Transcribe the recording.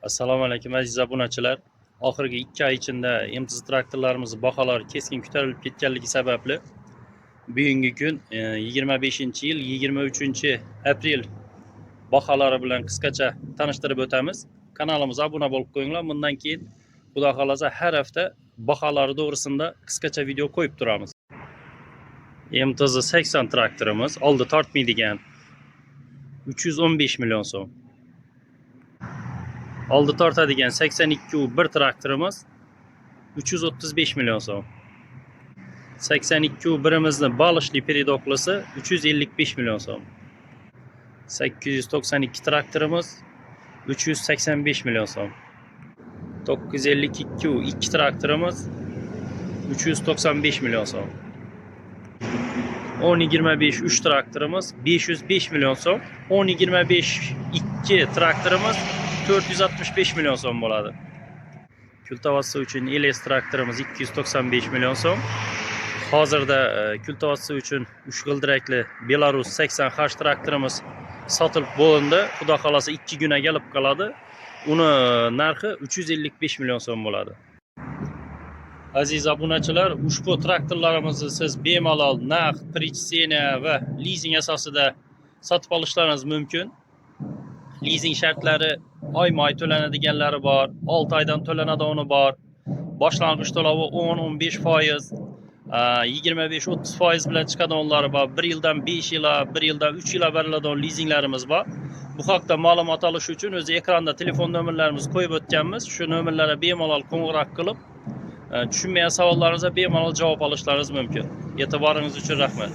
Assalomu alaykum aziz obunachilar. Oxirgi 2 oy ichida MTZ traktorlarimiz baholari keskin ko'tarilib ketganligi sababli bugungi kun 25-yil 23-aprel baholari bilan qisqacha tanishtirib o'tamiz. Kanalimizga obuna bo'lib qo'yinglar. Bundan keyin Xudo xolasa har hafta baholari to'g'risida qisqacha video qo'yib turamiz. MTZ 80 traktorimiz oldi tortmaydigan 315 million so'm. Oldi tortadigan 82 traktorimiz 335 million so'm. 82 birimizni balishli peridoklisi 355 million so'm. 892 traktorimiz 385 million so'm. 952 traktorimiz 395 million so'm. 1025 3 traktorimiz 505 million so'm. 1025 2 traktorimiz 465 million so'm bo'ladi. Kultivasiya uchun LS traktorimiz 295 million so'm. Hozirda kultivasiya uchun 3 g'ildirakli Belarus 80H traktorimiz sotilib bo'lindi. Xudo xolasa 2 kunga kelib qoladi. Uni narxi 355 million so'm bo'ladi. Aziz obunachilar, ushbu traktorlarimizni siz bemalol naqd, pritseniya va lizing asosida sotib olishlaringiz mumkin. Lizing shartlari oyma-oy to'lanadiganlari bor, 6 oydan to'lanadigan bor. Boshlang'ich to'lovi 10-15%, 25-30% bilan chiqadiganlari bor. 1 yildan 5 yil, 1 yildan 3 yil beriladigan lizinglarimiz bor. Bu haqda ma'lumot olish uchun o'zi ekranda telefon nomerlarimizni qo'yib o'tganmiz. Shu nomerlarga bemalol qo'ng'iroq qilib, tushunmagan savollaringizga bemalol javob olishlaringiz mumkin. E'tiboringiz uchun rahmat.